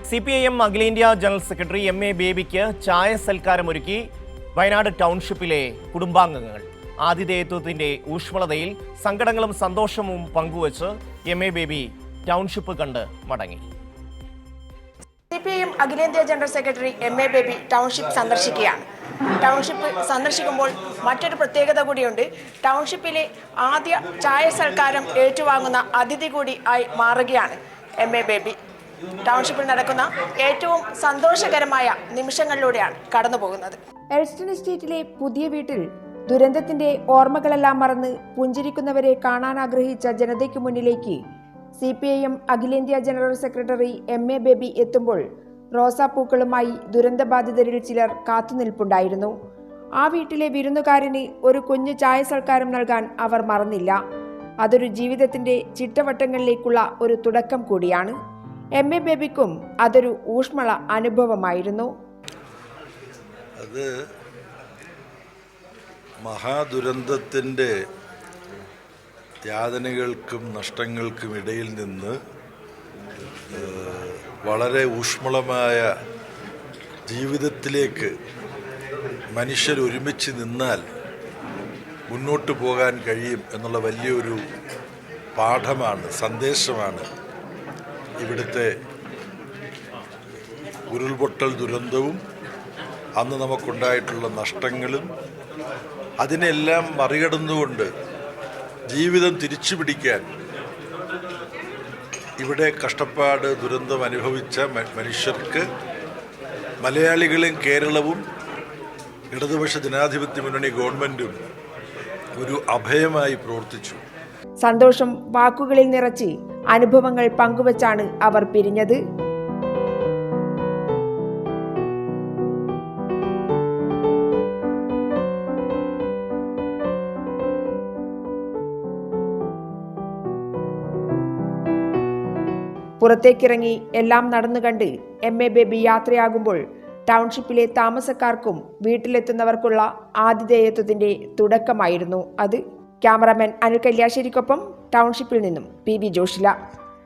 CPIM അഖിലേന്ത്യാ general secretary MA ബേബിക്ക് ചായ സൽക്കാരമൊരുക്കി വയനാട് ടൗൺഷിപ്പിലെ കുടുംബാംഗങ്ങൾ. ആതിഥേയത്വത്തിന്റെ ഊഷ്മളതയിൽ സങ്കടങ്ങളും സന്തോഷവും പങ്കുവച്ച് MA ബേബി ടൗൺഷിപ്പ് കണ്ട് മടങ്ങി. CPIM അഖിലേന്ത്യാ general secretary MA Baby township സന്ദർശിക്കുകയാണ്. ടൗൺഷിപ്പ് സന്ദർശിക്കുമ്പോൾ മറ്റൊരു പ്രത്യേകത കൂടിയുണ്ട്. ടൗൺഷിപ്പിലെ ആദ്യ ചായ സൽക്കാരം ഏറ്റുവാങ്ങുന്ന അതിഥി കൂടി ആയി മാറുകയാണ് MA ബേബി. ടൗൺഷിപ്പിൽ നടക്കുന്ന ഏറ്റവും സന്തോഷകരമായ നിമിഷങ്ങളിലൂടെയാണ് കടന്നുപോകുന്നത്. എൽസ്റ്റൺ എസ്റ്റേറ്റിലെ പുതിയ വീട്ടിൽ ദുരന്തത്തിന്റെ ഓർമ്മകളെല്ലാം മറന്ന് പുഞ്ചിരിക്കുന്നവരെ കാണാൻ ആഗ്രഹിച്ച ജനതയ്ക്ക് മുന്നിലേക്ക് CPIM അഖിലേന്ത്യാ ജനറൽ സെക്രട്ടറി MA ബേബി എത്തുമ്പോൾ റോസാപ്പൂക്കളുമായി ദുരന്തബാധിതരിൽ ചിലർ കാത്തുനിൽപ്പുണ്ടായിരുന്നു. ആ വീട്ടിലെ വിരുന്നുകാരന് ഒരു കുഞ്ഞു ചായ സൽക്കാരം നൽകാൻ അവർ മറന്നില്ല. അതൊരു ജീവിതത്തിന്റെ ചിട്ടവട്ടങ്ങളിലേക്കുള്ള ഒരു തുടക്കം കൂടിയാണ്. MA ബേബിക്കും അതൊരു ഊഷ്മള അനുഭവമായിരുന്നു. അത് മഹാദുരന്തത്തിൻ്റെ യാതനകൾക്കും നഷ്ടങ്ങൾക്കും ഇടയിൽ നിന്ന് വളരെ ഊഷ്മളമായ ജീവിതത്തിലേക്ക് മനുഷ്യർ ഒരുമിച്ച് നിന്നാൽ മുന്നോട്ട് പോകാൻ കഴിയും എന്നുള്ള വലിയൊരു പാഠമാണ്, സന്ദേശമാണ് ഇവിടുത്തെ ഉരുൾപൊട്ടൽ ദുരന്തവും അന്ന് നമുക്കുണ്ടായിട്ടുള്ള നഷ്ടങ്ങളും അതിനെല്ലാം മറികടന്നുകൊണ്ട് ജീവിതം തിരിച്ചു പിടിക്കാൻ ഇവിടെ കഷ്ടപ്പാട് ദുരന്തം അനുഭവിച്ച മനുഷ്യർക്ക് മലയാളികളും കേരളവും ഇടതുപക്ഷ ജനാധിപത്യ മുന്നണി ഗവൺമെൻറ്റും ഒരു അഭയമായി പ്രവർത്തിച്ചു. സന്തോഷം വാക്കുകളിൽ നിറച്ച് അനുഭവങ്ങൾ പങ്കുവച്ചാണ് അവർ പിരിഞ്ഞത്. പുറത്തേക്കിറങ്ങി എല്ലാം നടന്നു കണ്ട് MA ബേബി യാത്രയാകുമ്പോൾ ടൗൺഷിപ്പിലെ താമസക്കാർക്കും വീട്ടിലെത്തുന്നവർക്കുള്ള ആതിഥേയത്വത്തിന്റെ തുടക്കമായിരുന്നു അത്. ക്യാമറാമാൻ അനിൽ കല്യാശ്ശേരിക്കൊപ്പം ടൗൺഷിപ്പിൽ നിന്നും PV ജോഷില.